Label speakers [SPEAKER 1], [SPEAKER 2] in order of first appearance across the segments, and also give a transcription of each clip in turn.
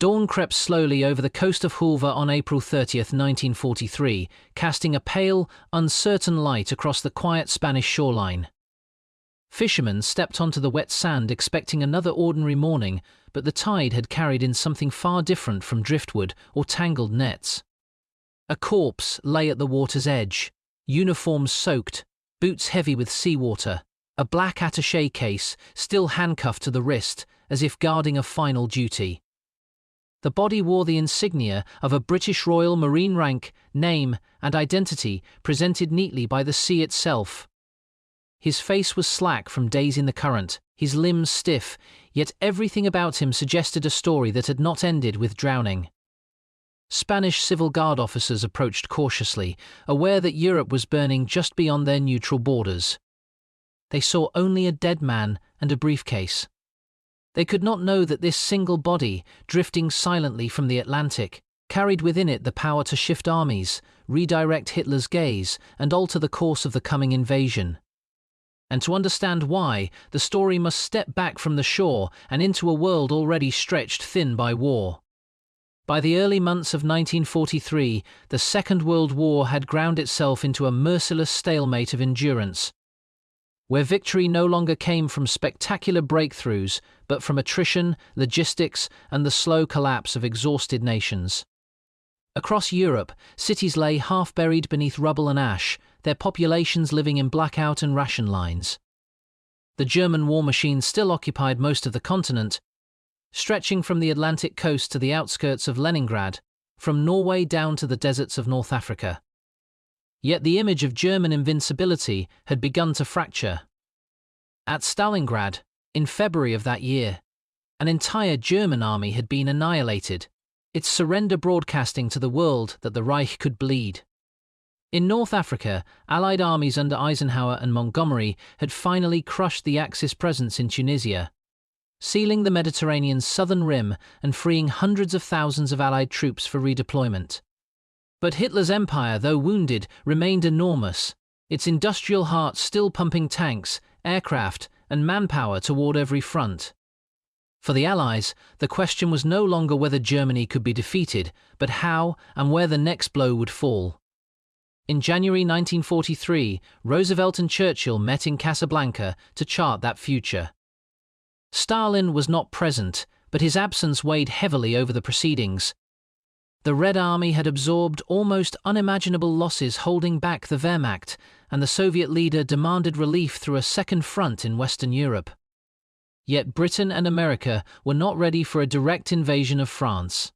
[SPEAKER 1] Dawn crept slowly over the coast of Hulva on April 30, 1943, casting a pale, uncertain light across the quiet Spanish shoreline. Fishermen stepped onto the wet sand expecting another ordinary morning, but the tide had carried in something far different from driftwood or tangled nets. A corpse lay at the water's edge, uniforms soaked, boots heavy with seawater, a black attaché case still handcuffed to the wrist as if guarding a final duty. The body wore the insignia of a British Royal Marine rank, name, and identity presented neatly by the sea itself. His face was slack from days in the current, his limbs stiff, yet everything about him suggested a story that had not ended with drowning. Spanish Civil Guard officers approached cautiously, aware that Europe was burning just beyond their neutral borders. They saw only a dead man and a briefcase. They could not know that this single body, drifting silently from the Atlantic, carried within it the power to shift armies, redirect Hitler's gaze, and alter the course of the coming invasion. And to understand why, the story must step back from the shore and into a world already stretched thin by war. By the early months of 1943, the Second World War had ground itself into a merciless stalemate of endurance, where victory no longer came from spectacular breakthroughs, but from attrition, logistics, and the slow collapse of exhausted nations. Across Europe, cities lay half-buried beneath rubble and ash, their populations living in blackout and ration lines. The German war machine still occupied most of the continent, stretching from the Atlantic coast to the outskirts of Leningrad, from Norway down to the deserts of North Africa. Yet the image of German invincibility had begun to fracture. At Stalingrad, in February of that year, an entire German army had been annihilated, its surrender broadcasting to the world that the Reich could bleed. In North Africa, Allied armies under Eisenhower and Montgomery had finally crushed the Axis presence in Tunisia, sealing the Mediterranean's southern rim and freeing hundreds of thousands of Allied troops for redeployment. But Hitler's empire, though wounded, remained enormous, its industrial heart still pumping tanks, aircraft, and manpower toward every front. For the Allies, the question was no longer whether Germany could be defeated, but how and where the next blow would fall. In January 1943, Roosevelt and Churchill met in Casablanca to chart that future. Stalin was not present, but his absence weighed heavily over the proceedings. The Red Army had absorbed almost unimaginable losses holding back the Wehrmacht, and the Soviet leader demanded relief through a second front in Western Europe. Yet Britain and America were not ready for a direct invasion of France.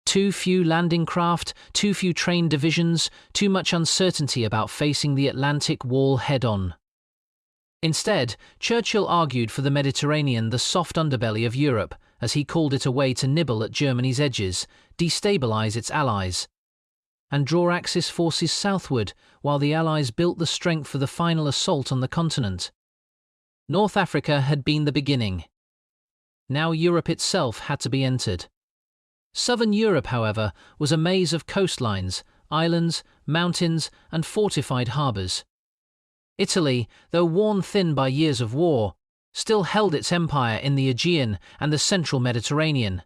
[SPEAKER 1] Too few landing craft, too few trained divisions, too much uncertainty about facing the Atlantic wall head-on. Instead, Churchill argued for the Mediterranean, the soft underbelly of Europe, as he called it, a way to nibble at Germany's edges, destabilize its allies, and draw Axis forces southward while the Allies built the strength for the final assault on the continent. North Africa had been the beginning. Now Europe itself had to be entered. Southern Europe, however, was a maze of coastlines, islands, mountains, and fortified harbours. Italy, though worn thin by years of war, still held its empire in the Aegean and the central Mediterranean.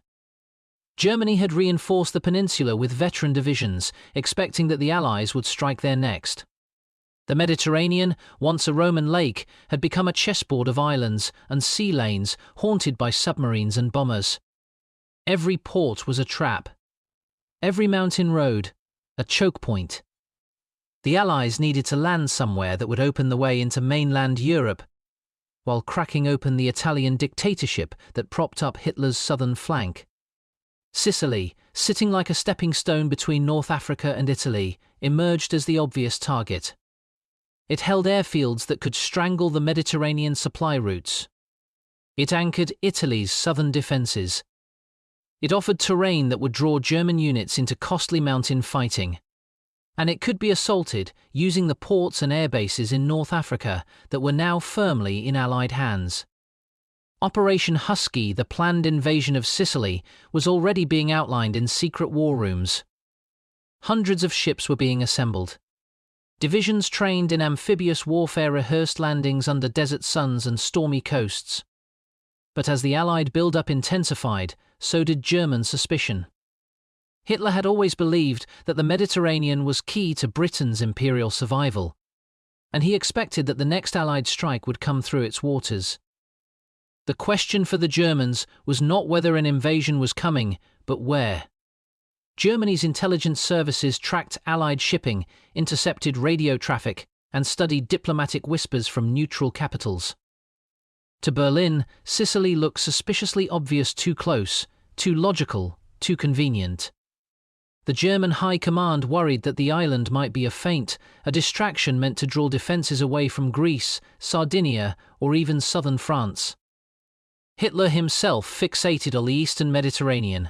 [SPEAKER 1] Germany had reinforced the peninsula with veteran divisions, expecting that the Allies would strike there next. The Mediterranean, once a Roman lake, had become a chessboard of islands and sea lanes haunted by submarines and bombers. Every port was a trap. Every mountain road, a choke point. The Allies needed to land somewhere that would open the way into mainland Europe, while cracking open the Italian dictatorship that propped up Hitler's southern flank. Sicily, sitting like a stepping stone between North Africa and Italy, emerged as the obvious target. It held airfields that could strangle the Mediterranean supply routes. It anchored Italy's southern defences. It offered terrain that would draw German units into costly mountain fighting. And it could be assaulted using the ports and air bases in North Africa that were now firmly in Allied hands. Operation Husky, the planned invasion of Sicily, was already being outlined in secret war rooms. Hundreds of ships were being assembled. Divisions trained in amphibious warfare rehearsed landings under desert suns and stormy coasts. But as the Allied build-up intensified, so did German suspicion. Hitler had always believed that the Mediterranean was key to Britain's imperial survival, and he expected that the next Allied strike would come through its waters. The question for the Germans was not whether an invasion was coming, but where. Germany's intelligence services tracked Allied shipping, intercepted radio traffic, and studied diplomatic whispers from neutral capitals. To Berlin, Sicily looked suspiciously obvious, too close, too logical, too convenient. The German high command worried that the island might be a feint, a distraction meant to draw defences away from Greece, Sardinia, or even southern France. Hitler himself fixated on the eastern Mediterranean.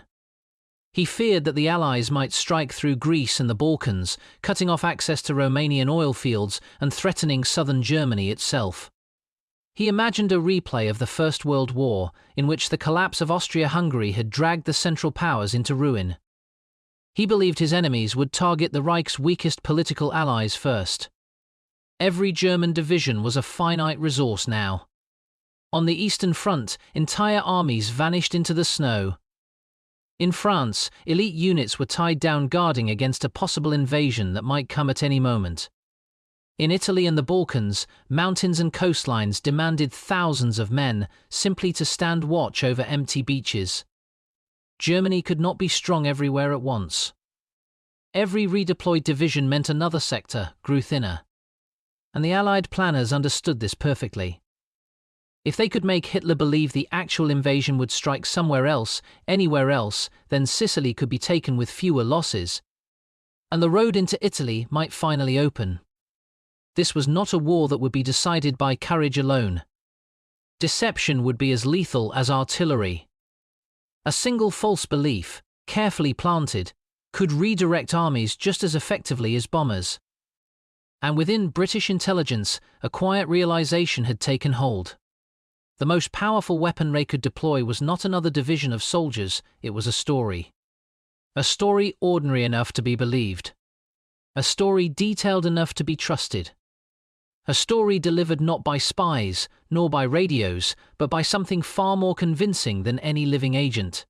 [SPEAKER 1] He feared that the Allies might strike through Greece and the Balkans, cutting off access to Romanian oil fields and threatening southern Germany itself. He imagined a replay of the First World War, in which the collapse of Austria-Hungary had dragged the Central Powers into ruin. He believed his enemies would target the Reich's weakest political allies first. Every German division was a finite resource now. On the Eastern Front, entire armies vanished into the snow. In France, elite units were tied down guarding against a possible invasion that might come at any moment. In Italy and the Balkans, mountains and coastlines demanded thousands of men simply to stand watch over empty beaches. Germany could not be strong everywhere at once. Every redeployed division meant another sector grew thinner. And the Allied planners understood this perfectly. If they could make Hitler believe the actual invasion would strike somewhere else, anywhere else, then Sicily could be taken with fewer losses, and the road into Italy might finally open. This was not a war that would be decided by courage alone. Deception would be as lethal as artillery. A single false belief, carefully planted, could redirect armies just as effectively as bombers. And within British intelligence, a quiet realization had taken hold. The most powerful weapon they could deploy was not another division of soldiers, it was a story. A story ordinary enough to be believed. A story detailed enough to be trusted. A story delivered not by spies, nor by radios, but by something far more convincing than any living agent.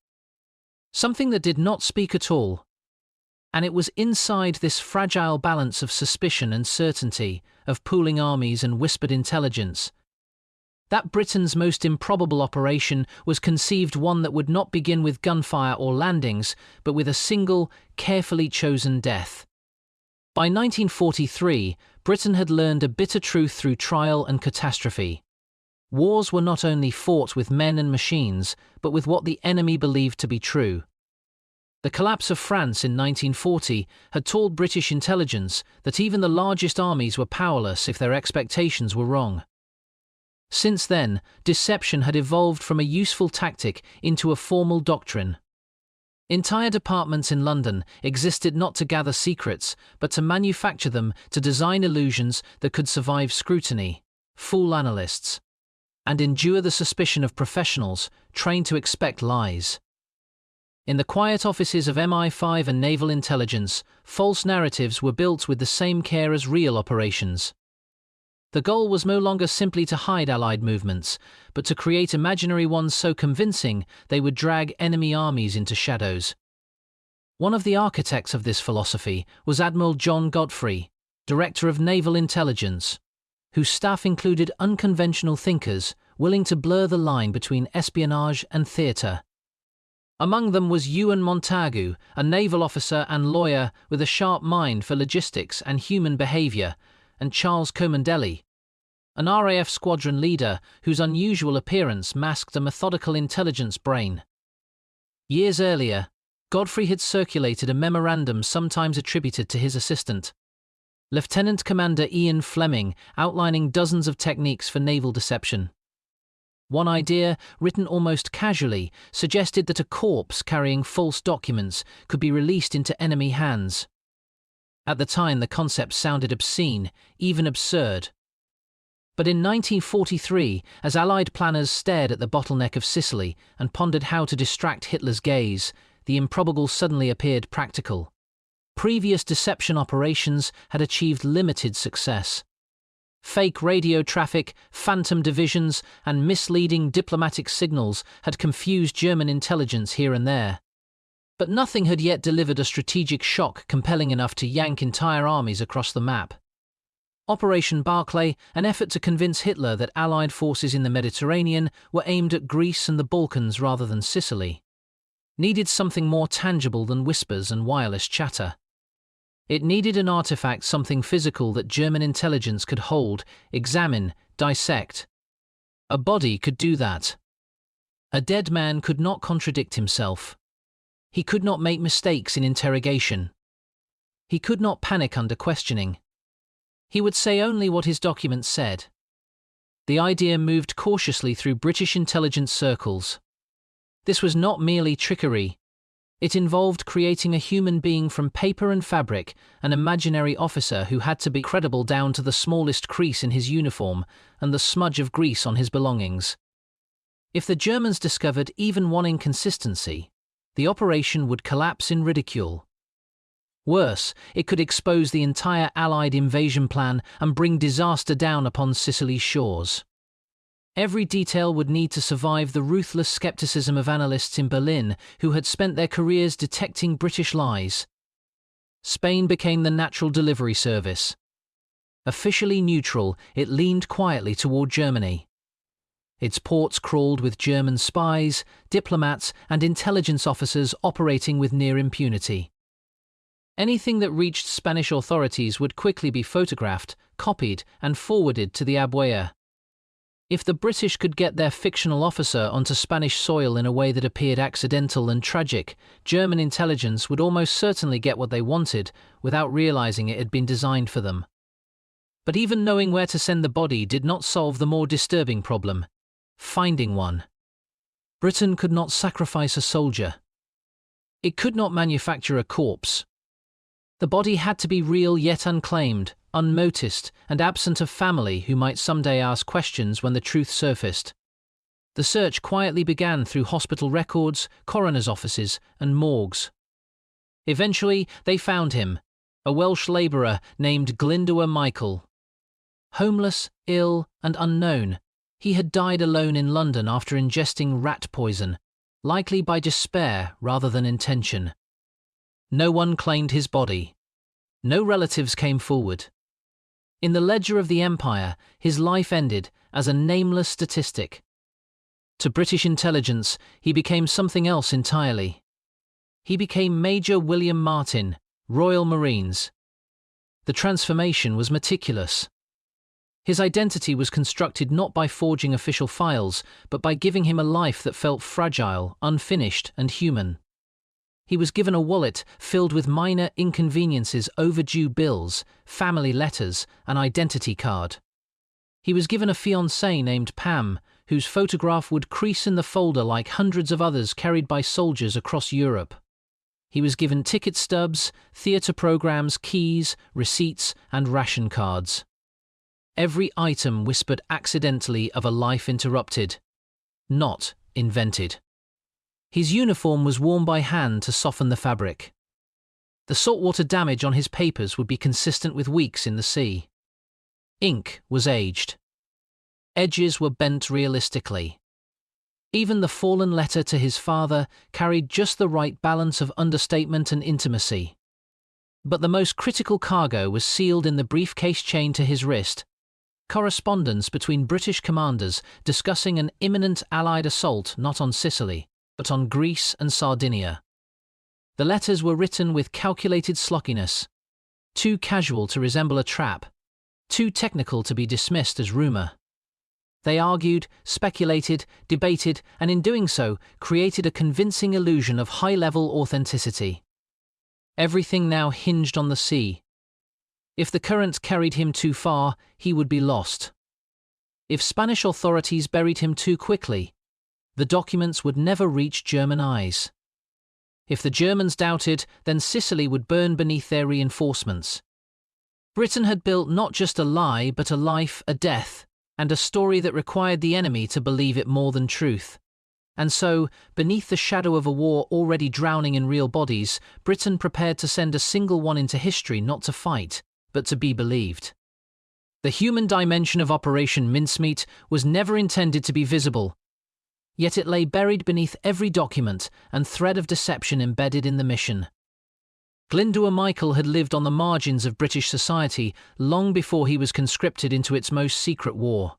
[SPEAKER 1] Something that did not speak at all. And it was inside this fragile balance of suspicion and certainty, of pooling armies and whispered intelligence, that Britain's most improbable operation was conceived, one that would not begin with gunfire or landings, but with a single, carefully chosen death. By 1943, Britain had learned a bitter truth through trial and catastrophe. Wars were not only fought with men and machines, but with what the enemy believed to be true. The collapse of France in 1940 had told British intelligence that even the largest armies were powerless if their expectations were wrong. Since then, deception had evolved from a useful tactic into a formal doctrine. Entire departments in London existed not to gather secrets, but to manufacture them, to design illusions that could survive scrutiny, fool analysts, and endure the suspicion of professionals trained to expect lies. In the quiet offices of MI5 and naval intelligence, false narratives were built with the same care as real operations. The goal was no longer simply to hide Allied movements, but to create imaginary ones so convincing they would drag enemy armies into shadows. One of the architects of this philosophy was Admiral John Godfrey, Director of Naval Intelligence, whose staff included unconventional thinkers willing to blur the line between espionage and theatre. Among them was Ewan Montagu, a naval officer and lawyer with a sharp mind for logistics and human behaviour, and Charles Comandelli, an RAF squadron leader whose unusual appearance masked a methodical intelligence brain. Years earlier, Godfrey had circulated a memorandum sometimes attributed to his assistant, Lieutenant Commander Ian Fleming, outlining dozens of techniques for naval deception. One idea, written almost casually, suggested that a corpse carrying false documents could be released into enemy hands. At the time, the concept sounded obscene, even absurd. But in 1943, as Allied planners stared at the bottleneck of Sicily and pondered how to distract Hitler's gaze, the improbable suddenly appeared practical. Previous deception operations had achieved limited success. Fake radio traffic, phantom divisions, and misleading diplomatic signals had confused German intelligence here and there. But nothing had yet delivered a strategic shock compelling enough to yank entire armies across the map. Operation Barclay, an effort to convince Hitler that Allied forces in the Mediterranean were aimed at Greece and the Balkans rather than Sicily, needed something more tangible than whispers and wireless chatter. It needed an artifact, something physical that German intelligence could hold, examine, dissect. A body could do that. A dead man could not contradict himself. He could not make mistakes in interrogation. He could not panic under questioning. He would say only what his documents said. The idea moved cautiously through British intelligence circles. This was not merely trickery. It involved creating a human being from paper and fabric, an imaginary officer who had to be credible down to the smallest crease in his uniform and the smudge of grease on his belongings. If the Germans discovered even one inconsistency, the operation would collapse in ridicule. Worse, it could expose the entire Allied invasion plan and bring disaster down upon Sicily's shores. Every detail would need to survive the ruthless skepticism of analysts in Berlin who had spent their careers detecting British lies. Spain became the natural delivery service. Officially neutral, it leaned quietly toward Germany. Its ports crawled with German spies, diplomats, and intelligence officers operating with near impunity. Anything that reached Spanish authorities would quickly be photographed, copied, and forwarded to the Abuela. If the British could get their fictional officer onto Spanish soil in a way that appeared accidental and tragic, German intelligence would almost certainly get what they wanted without realizing it had been designed for them. But even knowing where to send the body did not solve the more disturbing problem: finding one. Britain could not sacrifice a soldier. It could not manufacture a corpse. The body had to be real yet unclaimed, unnoticed, and absent of family who might someday ask questions when the truth surfaced. The search quietly began through hospital records, coroner's offices, and morgues. Eventually, they found him, a Welsh labourer named Glyndwr Michael. Homeless, ill, and unknown, he had died alone in London after ingesting rat poison, likely by despair rather than intention. No one claimed his body. No relatives came forward. In the ledger of the Empire, his life ended as a nameless statistic. To British intelligence, he became something else entirely. He became Major William Martin, Royal Marines. The transformation was meticulous. His identity was constructed not by forging official files, but by giving him a life that felt fragile, unfinished, and human. He was given a wallet filled with minor inconveniences, overdue bills, family letters, an identity card. He was given a fiancée named Pam, whose photograph would crease in the folder like hundreds of others carried by soldiers across Europe. He was given ticket stubs, theatre programs, keys, receipts, and ration cards. Every item whispered accidentally of a life interrupted, not invented. His uniform was worn by hand to soften the fabric. The saltwater damage on his papers would be consistent with weeks in the sea. Ink was aged. Edges were bent realistically. Even the fallen letter to his father carried just the right balance of understatement and intimacy. But the most critical cargo was sealed in the briefcase chained to his wrist. Correspondence between British commanders discussing an imminent Allied assault not on Sicily, but on Greece and Sardinia. The letters were written with calculated slockiness, too casual to resemble a trap, too technical to be dismissed as rumour. They argued, speculated, debated, and in doing so, created a convincing illusion of high-level authenticity. Everything now hinged on the sea. If the current carried him too far, he would be lost. If Spanish authorities buried him too quickly, the documents would never reach German eyes. If the Germans doubted, then Sicily would burn beneath their reinforcements. Britain had built not just a lie, but a life, a death, and a story that required the enemy to believe it more than truth. And so, beneath the shadow of a war already drowning in real bodies, Britain prepared to send a single one into history not to fight, but to be believed. The human dimension of Operation Mincemeat was never intended to be visible, yet it lay buried beneath every document and thread of deception embedded in the mission. Glyndŵr Michael had lived on the margins of British society long before he was conscripted into its most secret war.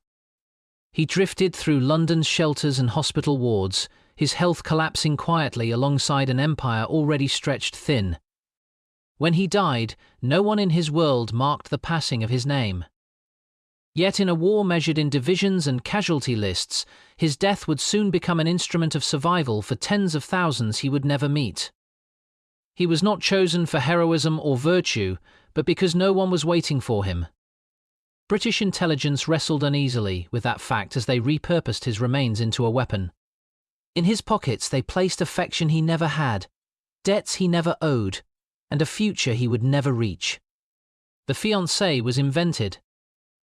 [SPEAKER 1] He drifted through London's shelters and hospital wards, his health collapsing quietly alongside an empire already stretched thin. When he died, no one in his world marked the passing of his name. Yet in a war measured in divisions and casualty lists, his death would soon become an instrument of survival for tens of thousands he would never meet. He was not chosen for heroism or virtue, but because no one was waiting for him. British intelligence wrestled uneasily with that fact as they repurposed his remains into a weapon. In his pockets they placed affection he never had, debts he never owed, and a future he would never reach. The fiancé was invented.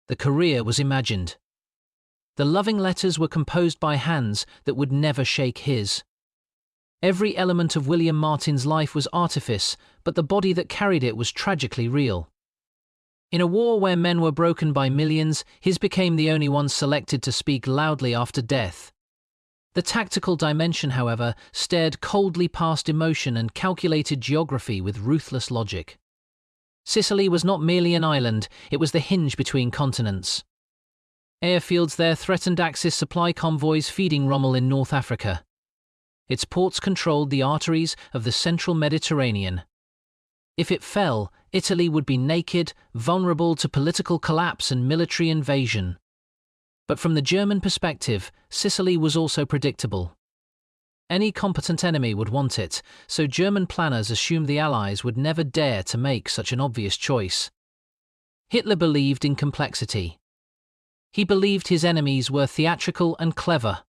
[SPEAKER 1] The career was imagined. The loving letters were composed by hands that would never shake his. Every element of William Martin's life was artifice, but the body that carried it was tragically real. In a war where men were broken by millions, his became the only one selected to speak loudly after death. The tactical dimension, however, stared coldly past emotion and calculated geography with ruthless logic. Sicily was not merely an island, it was the hinge between continents. Airfields there threatened Axis supply convoys feeding Rommel in North Africa. Its ports controlled the arteries of the central Mediterranean. If it fell, Italy would be naked, vulnerable to political collapse and military invasion. But from the German perspective, Sicily was also predictable. Any competent enemy would want it, so German planners assumed the Allies would never dare to make such an obvious choice. Hitler believed in complexity. He believed his enemies were theatrical and clever.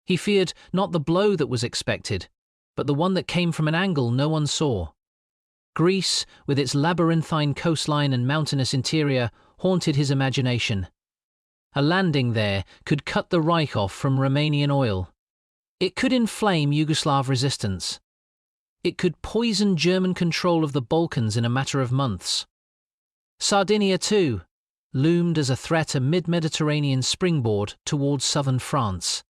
[SPEAKER 1] He feared not the blow that was expected, but the one that came from an angle no one saw. Greece, with its labyrinthine coastline and mountainous interior, haunted his imagination. A landing there could cut the Reich off from Romanian oil. It could inflame Yugoslav resistance. It could poison German control of the Balkans in a matter of months. Sardinia, too, loomed as a threat, a mid-Mediterranean springboard towards southern France.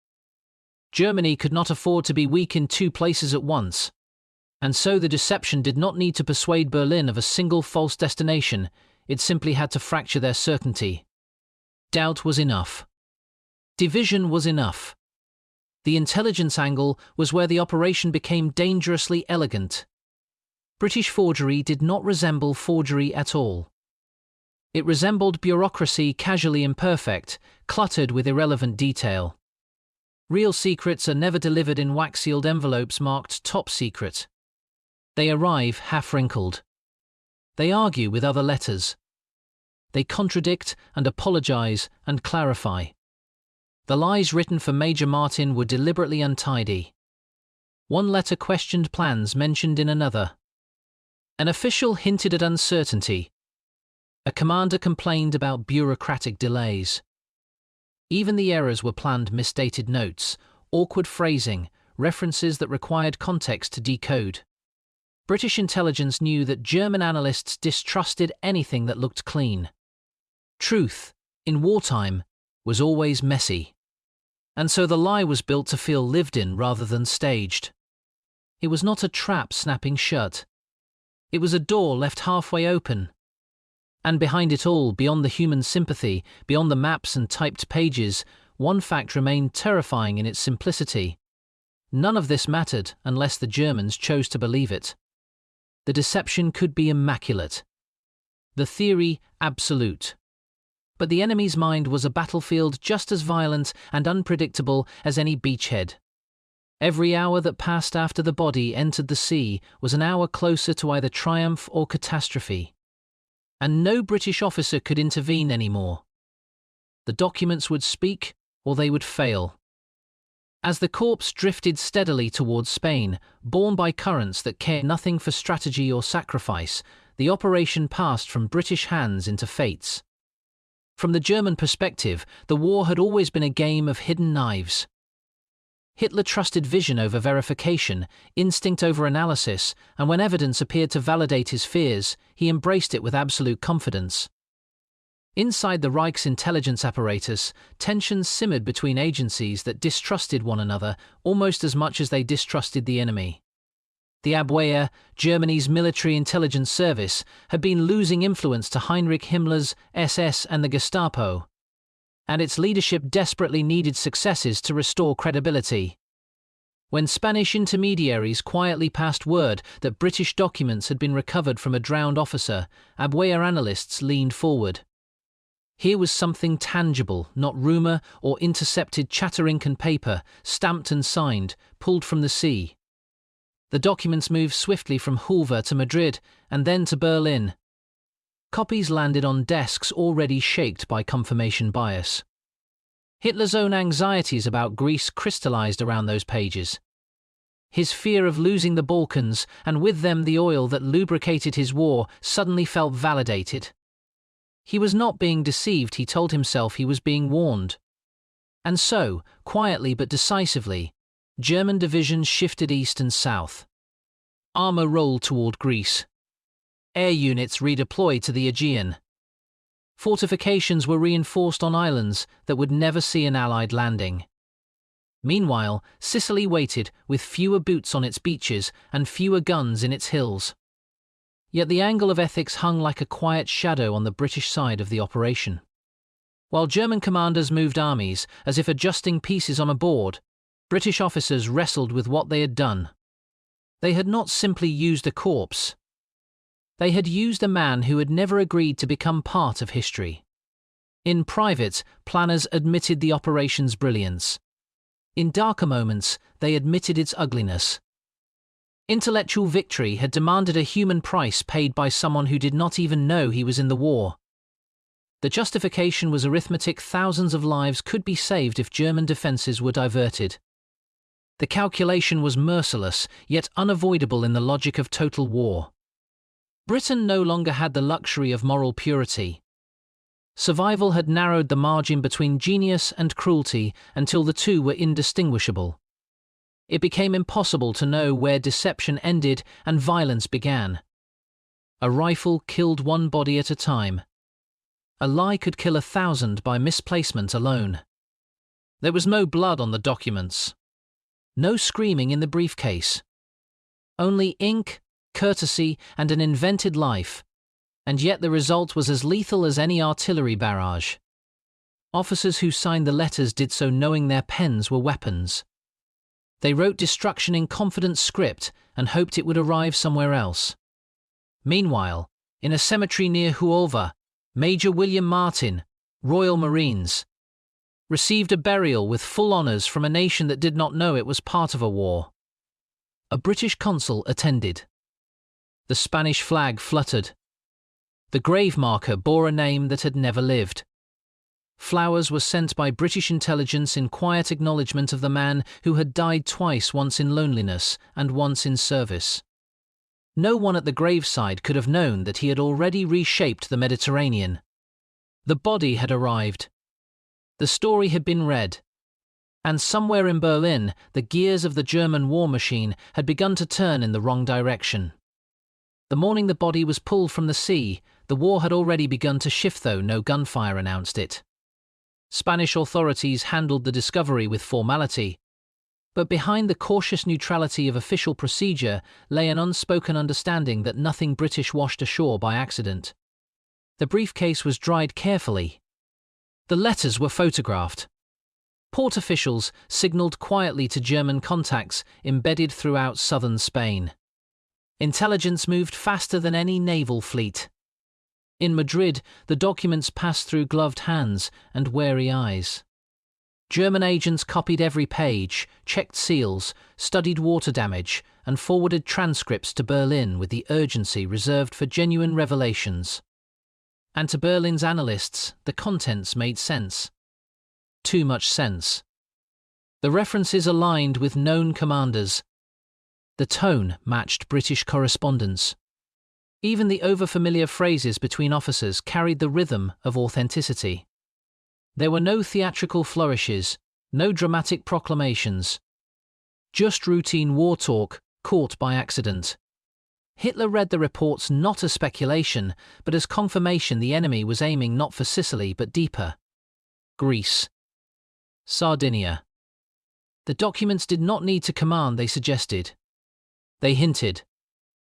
[SPEAKER 1] Germany could not afford to be weak in two places at once, and so the deception did not need to persuade Berlin of a single false destination, it simply had to fracture their certainty. Doubt was enough. Division was enough. The intelligence angle was where the operation became dangerously elegant. British forgery did not resemble forgery at all. It resembled bureaucracy casually imperfect, cluttered with irrelevant detail. Real secrets are never delivered in wax-sealed envelopes marked top secret. They arrive half-wrinkled. They argue with other letters. They contradict and apologize and clarify. The lies written for Major Martin were deliberately untidy. One letter questioned plans mentioned in another. An official hinted at uncertainty. A commander complained about bureaucratic delays. Even the errors were planned misstated notes, awkward phrasing, references that required context to decode. British intelligence knew that German analysts distrusted anything that looked clean. Truth, in wartime, was always messy. And so the lie was built to feel lived in rather than staged. It was not a trap snapping shut. It was a door left halfway open. And behind it all, beyond the human sympathy, beyond the maps and typed pages, one fact remained terrifying in its simplicity. None of this mattered unless the Germans chose to believe it. The deception could be immaculate. The theory absolute. But the enemy's mind was a battlefield just as violent and unpredictable as any beachhead. Every hour that passed after the body entered the sea was an hour closer to either triumph or catastrophe. And no British officer could intervene anymore. The documents would speak, or they would fail. As the corpse drifted steadily towards Spain, borne by currents that cared nothing for strategy or sacrifice, the operation passed from British hands into fate's. From the German perspective, the war had always been a game of hidden knives. Hitler trusted vision over verification, instinct over analysis, and when evidence appeared to validate his fears, he embraced it with absolute confidence. Inside the Reich's intelligence apparatus, tensions simmered between agencies that distrusted one another almost as much as they distrusted the enemy. The Abwehr, Germany's military intelligence service, had been losing influence to Heinrich Himmler's SS and the Gestapo, and its leadership desperately needed successes to restore credibility. When Spanish intermediaries quietly passed word that British documents had been recovered from a drowned officer, Abwehr analysts leaned forward. Here was something tangible, not rumour or intercepted chatter-ink and paper, stamped and signed, pulled from the sea. The documents moved swiftly from Hulver to Madrid and then to Berlin. Copies landed on desks already shaked by confirmation bias. Hitler's own anxieties about Greece crystallized around those pages. His fear of losing the Balkans, and with them the oil that lubricated his war, suddenly felt validated. He was not being deceived, he told himself, he was being warned. And so, quietly but decisively, German divisions shifted east and south. Armour rolled toward Greece. Air units redeployed to the Aegean. Fortifications were reinforced on islands that would never see an Allied landing. Meanwhile, Sicily waited with fewer boots on its beaches and fewer guns in its hills. Yet the angle of ethics hung like a quiet shadow on the British side of the operation. While German commanders moved armies as if adjusting pieces on a board, British officers wrestled with what they had done. They had not simply used a corpse. They had used a man who had never agreed to become part of history. In private, planners admitted the operation's brilliance. In darker moments, they admitted its ugliness. Intellectual victory had demanded a human price paid by someone who did not even know he was in the war. The justification was arithmetic: thousands of lives could be saved if German defences were diverted. The calculation was merciless, yet unavoidable in the logic of total war. Britain no longer had the luxury of moral purity. Survival had narrowed the margin between genius and cruelty until the two were indistinguishable. It became impossible to know where deception ended and violence began. A rifle killed one body at a time. A lie could kill 1,000 by misplacement alone. There was no blood on the documents. No screaming in the briefcase. Only ink, courtesy, and an invented life. And yet the result was as lethal as any artillery barrage. Officers who signed the letters did so knowing their pens were weapons. They wrote destruction in confident script and hoped it would arrive somewhere else. Meanwhile, in a cemetery near Huelva, Major William Martin, Royal Marines, received a burial with full honours from a nation that did not know it was part of a war. A British consul attended. The Spanish flag fluttered. The grave marker bore a name that had never lived. Flowers were sent by British intelligence in quiet acknowledgement of the man who had died twice, once in loneliness and once in service. No one at the graveside could have known that he had already reshaped the Mediterranean. The body had arrived. The story had been read. And somewhere in Berlin, the gears of the German war machine had begun to turn in the wrong direction. The morning the body was pulled from the sea, the war had already begun to shift, though no gunfire announced it. Spanish authorities handled the discovery with formality, but behind the cautious neutrality of official procedure lay an unspoken understanding that nothing British washed ashore by accident. The briefcase was dried carefully. The letters were photographed. Port officials signalled quietly to German contacts embedded throughout southern Spain. Intelligence moved faster than any naval fleet. In Madrid, the documents passed through gloved hands and wary eyes. German agents copied every page, checked seals, studied water damage, and forwarded transcripts to Berlin with the urgency reserved for genuine revelations. And to Berlin's analysts, the contents made sense. Too much sense. The references aligned with known commanders. The tone matched British correspondence. Even the overfamiliar phrases between officers carried the rhythm of authenticity. There were no theatrical flourishes, no dramatic proclamations. Just routine war talk caught by accident. Hitler read the reports not as speculation, but as confirmation the enemy was aiming not for Sicily but deeper. Greece. Sardinia. The documents did not need to command, they suggested. They hinted.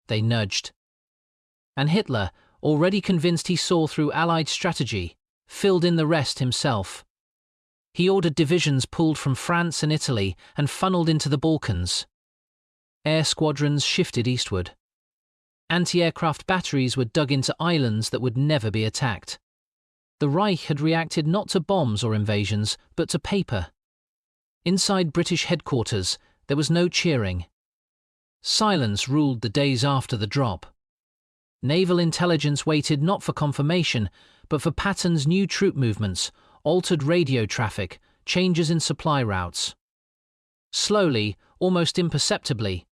[SPEAKER 1] They nudged. And Hitler, already convinced he saw through Allied strategy, filled in the rest himself. He ordered divisions pulled from France and Italy and funneled into the Balkans. Air squadrons shifted eastward. Anti-aircraft batteries were dug into islands that would never be attacked. The Reich had reacted not to bombs or invasions, but to paper. Inside British headquarters, there was no cheering. Silence ruled the days after the drop. Naval intelligence waited not for confirmation, but for Patton's new troop movements, altered radio traffic, changes in supply routes. Slowly, almost imperceptibly,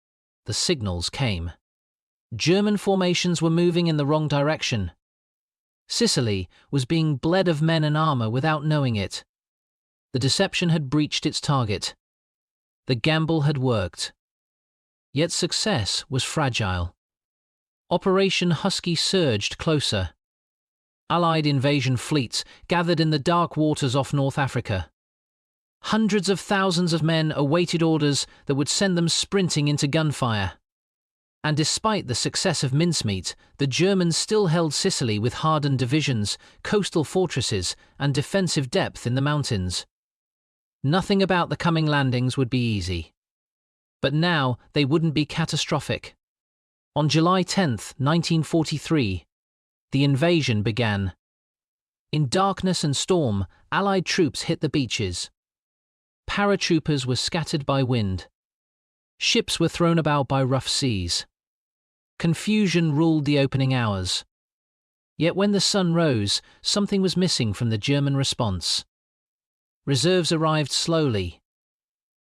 [SPEAKER 1] the signals came. German formations were moving in the wrong direction. Sicily was being bled of men and armour without knowing it. The deception had breached its target. The gamble had worked. Yet success was fragile. Operation Husky surged closer. Allied invasion fleets gathered in the dark waters off North Africa. Hundreds of thousands of men awaited orders that would send them sprinting into gunfire. And despite the success of Mincemeat, the Germans still held Sicily with hardened divisions, coastal fortresses, and defensive depth in the mountains. Nothing about the coming landings would be easy. But now they wouldn't be catastrophic. On July 10, 1943, the invasion began. In darkness and storm, Allied troops hit the beaches. Paratroopers were scattered by wind. Ships were thrown about by rough seas. Confusion ruled the opening hours. Yet when the sun rose, something was missing from the German response. Reserves arrived slowly.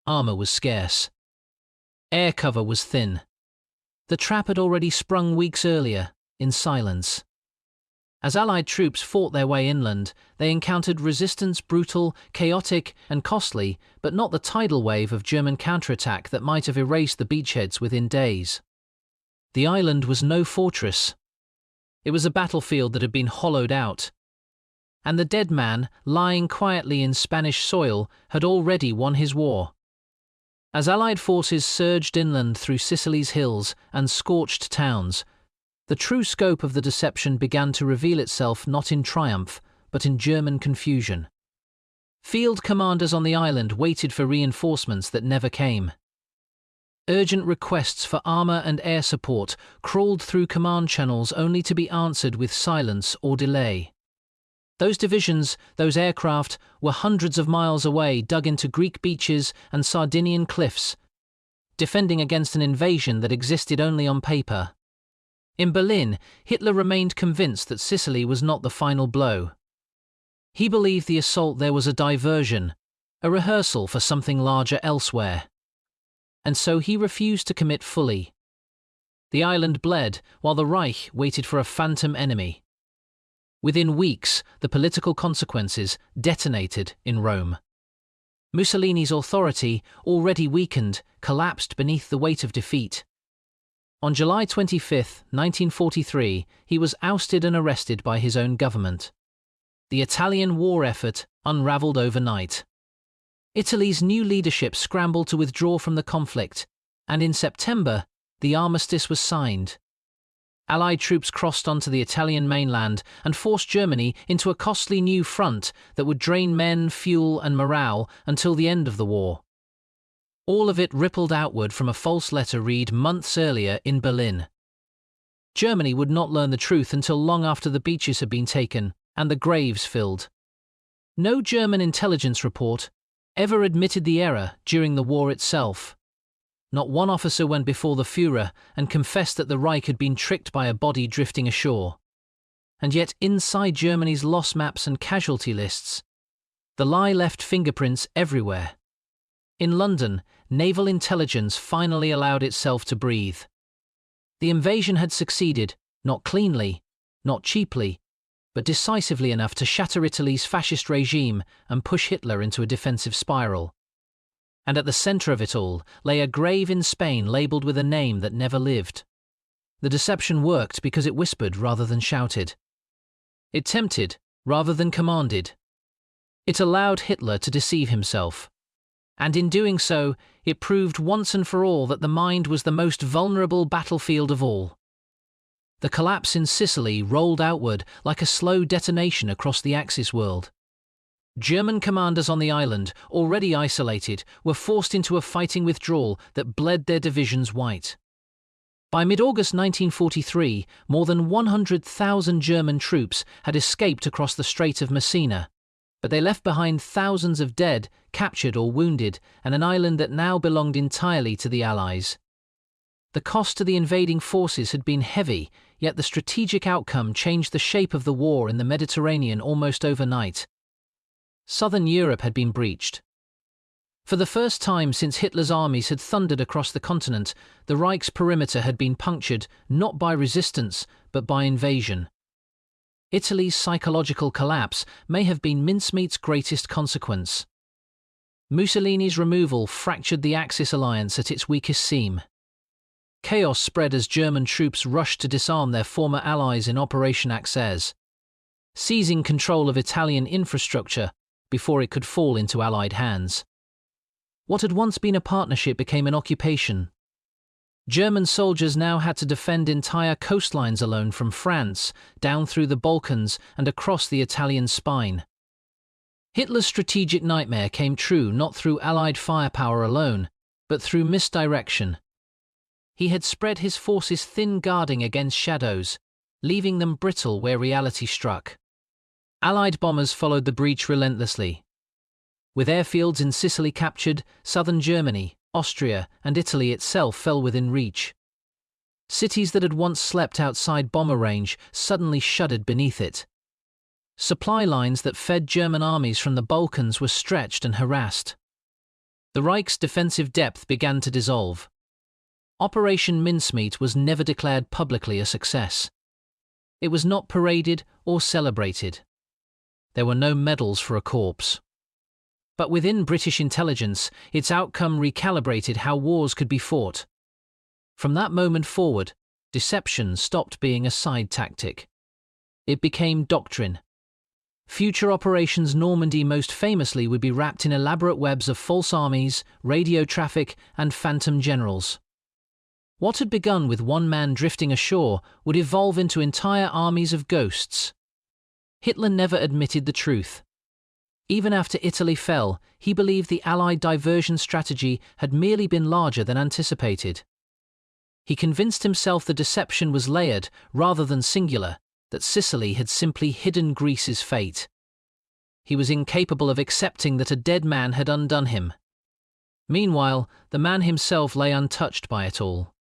[SPEAKER 1] Armour was scarce. Air cover was thin. The trap had already sprung weeks earlier, in silence. As Allied troops fought their way inland, they encountered resistance brutal, chaotic, and costly, but not the tidal wave of German counterattack that might have erased the beachheads within days. The island was no fortress. It was a battlefield that had been hollowed out. And the dead man, lying quietly in Spanish soil, had already won his war. As Allied forces surged inland through Sicily's hills and scorched towns, the true scope of the deception began to reveal itself not in triumph, but in German confusion. Field commanders on the island waited for reinforcements that never came. Urgent requests for armour and air support crawled through command channels only to be answered with silence or delay. Those divisions, those aircraft, were hundreds of miles away, dug into Greek beaches and Sardinian cliffs, defending against an invasion that existed only on paper. In Berlin, Hitler remained convinced that Sicily was not the final blow. He believed the assault there was a diversion, a rehearsal for something larger elsewhere. And so he refused to commit fully. The island bled, while the Reich waited for a phantom enemy. Within weeks, the political consequences detonated in Rome. Mussolini's authority, already weakened, collapsed beneath the weight of defeat. On July 25, 1943, he was ousted and arrested by his own government. The Italian war effort unraveled overnight. Italy's new leadership scrambled to withdraw from the conflict, and in September, the armistice was signed. Allied troops crossed onto the Italian mainland and forced Germany into a costly new front that would drain men, fuel, and morale until the end of the war. All of it rippled outward from a false letter read months earlier in Berlin. Germany would not learn the truth until long after the beaches had been taken and the graves filled. No German intelligence report ever admitted the error during the war itself. Not one officer went before the Führer and confessed that the Reich had been tricked by a body drifting ashore. And yet inside Germany's loss maps and casualty lists, the lie left fingerprints everywhere. In London, naval intelligence finally allowed itself to breathe. The invasion had succeeded, not cleanly, not cheaply, but decisively enough to shatter Italy's fascist regime and push Hitler into a defensive spiral. And at the centre of it all lay a grave in Spain labelled with a name that never lived. The deception worked because it whispered rather than shouted. It tempted rather than commanded. It allowed Hitler to deceive himself. And in doing so, it proved once and for all that the mind was the most vulnerable battlefield of all. The collapse in Sicily rolled outward like a slow detonation across the Axis world. German commanders on the island, already isolated, were forced into a fighting withdrawal that bled their divisions white. By mid-August 1943, more than 100,000 German troops had escaped across the Strait of Messina, but they left behind thousands of dead, captured or wounded, and an island that now belonged entirely to the Allies. The cost to the invading forces had been heavy, yet the strategic outcome changed the shape of the war in the Mediterranean almost overnight. Southern Europe had been breached. For the first time since Hitler's armies had thundered across the continent, the Reich's perimeter had been punctured not by resistance, but by invasion. Italy's psychological collapse may have been mincemeat's greatest consequence. Mussolini's removal fractured the Axis alliance at its weakest seam. Chaos spread as German troops rushed to disarm their former allies in Operation Mincemeat, seizing control of Italian infrastructure before it could fall into Allied hands. What had once been a partnership became an occupation. German soldiers now had to defend entire coastlines alone from France, down through the Balkans and across the Italian spine. Hitler's strategic nightmare came true not through Allied firepower alone, but through misdirection. He had spread his forces thin guarding against shadows, leaving them brittle where reality struck. Allied bombers followed the breach relentlessly. With airfields in Sicily captured, southern Germany, Austria, and Italy itself fell within reach. Cities that had once slept outside bomber range suddenly shuddered beneath it. Supply lines that fed German armies from the Balkans were stretched and harassed. The Reich's defensive depth began to dissolve. Operation Mincemeat was never declared publicly a success. It was not paraded or celebrated. There were no medals for a corpse. But within British intelligence, its outcome recalibrated how wars could be fought. From that moment forward, deception stopped being a side tactic. It became doctrine. Future operations Normandy most famously would be wrapped in elaborate webs of false armies, radio traffic, and phantom generals. What had begun with one man drifting ashore would evolve into entire armies of ghosts. Hitler never admitted the truth. Even after Italy fell, he believed the Allied diversion strategy had merely been larger than anticipated. He convinced himself the deception was layered rather than singular, that Sicily had simply hidden Greece's fate. He was incapable of accepting that a dead man had undone him. Meanwhile, the man himself lay untouched by it all.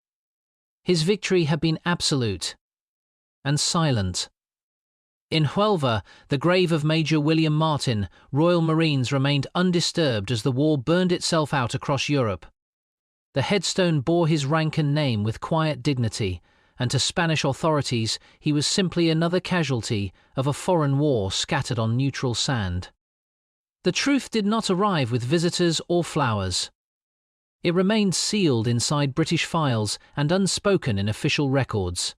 [SPEAKER 1] His victory had been absolute and silent. In Huelva, the grave of Major William Martin, Royal Marines remained undisturbed as the war burned itself out across Europe. The headstone bore his rank and name with quiet dignity, and to Spanish authorities he was simply another casualty of a foreign war scattered on neutral sand. The truth did not arrive with visitors or flowers. It remained sealed inside British files and unspoken in official records.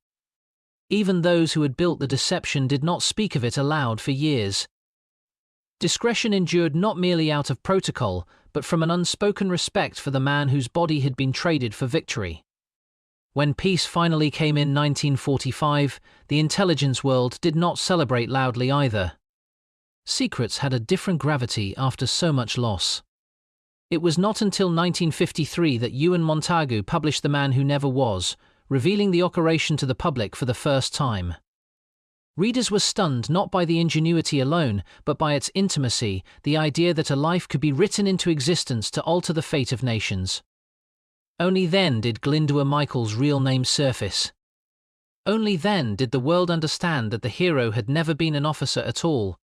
[SPEAKER 1] Even those who had built the deception did not speak of it aloud for years. Discretion endured not merely out of protocol, but from an unspoken respect for the man whose body had been traded for victory. When peace finally came in 1945, the intelligence world did not celebrate loudly either. Secrets had a different gravity after so much loss. It was not until 1953 that Ewan Montagu published The Man Who Never Was, revealing the operation to the public for the first time. Readers were stunned not by the ingenuity alone, but by its intimacy, the idea that a life could be written into existence to alter the fate of nations. Only then did Glyndŵr Michael's real name surface. Only then did the world understand that the hero had never been an officer at all,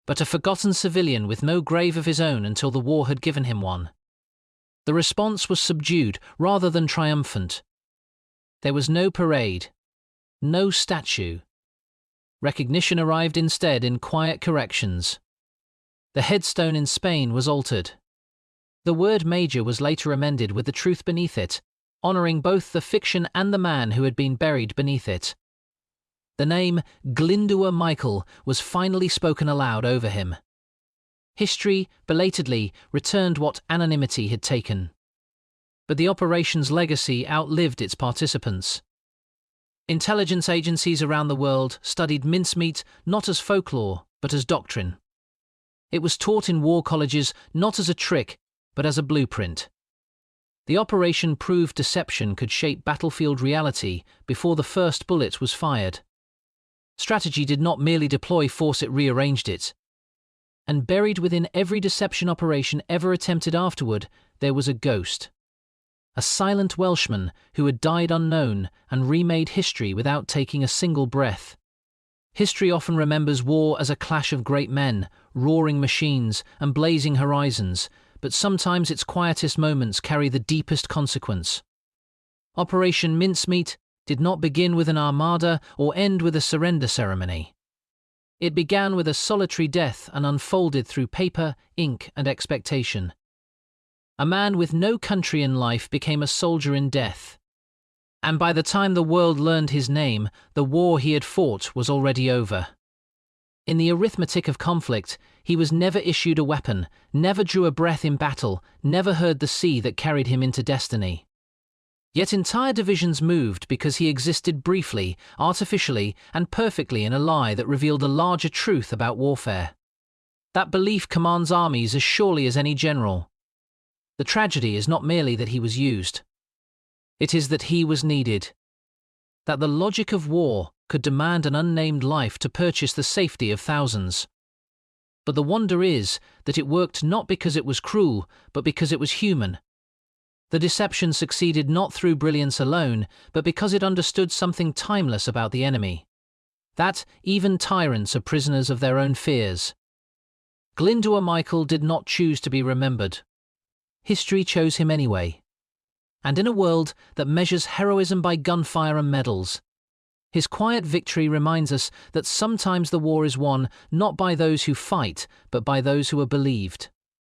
[SPEAKER 1] but a forgotten civilian with no grave of his own until the war had given him one. The response was subdued rather than triumphant. There was no parade, no statue. Recognition arrived instead in quiet corrections. The headstone in Spain was altered. The word major was later amended with the truth beneath it. honouring both the fiction and the man who had been buried beneath it. The name Glyndŵr Michael was finally spoken aloud over him. History, belatedly, returned what anonymity had taken. But the operation's legacy outlived its participants. Intelligence agencies around the world studied mincemeat not as folklore, but as doctrine. It was taught in war colleges not as a trick, but as a blueprint. The operation proved deception could shape battlefield reality before the first bullet was fired. Strategy did not merely deploy force, it rearranged it. And buried within every deception operation ever attempted afterward, there was a ghost. A silent Welshman who had died unknown and remade history without taking a single breath. History often remembers war as a clash of great men, roaring machines, and blazing horizons, but sometimes its quietest moments carry the deepest consequence. Operation Mincemeat did not begin with an armada or end with a surrender ceremony. It began with a solitary death and unfolded through paper, ink, and expectation. A man with no country in life became a soldier in death. And by the time the world learned his name, the war he had fought was already over. In the arithmetic of conflict, he was never issued a weapon, never drew a breath in battle, never heard the sea that carried him into destiny. Yet entire divisions moved because he existed briefly, artificially, and perfectly in a lie that revealed a larger truth about warfare. That belief commands armies as surely as any general. The tragedy is not merely that he was used. It is that he was needed. That the logic of war could demand an unnamed life to purchase the safety of thousands. But the wonder is that it worked not because it was cruel, but because it was human. The deception succeeded not through brilliance alone, but because it understood something timeless about the enemy. That even tyrants are prisoners of their own fears. Glyndŵr Michael did not choose to be remembered. History chose him anyway. And in a world that measures heroism by gunfire and medals, his quiet victory reminds us that sometimes the war is won not by those who fight, but by those who are believed.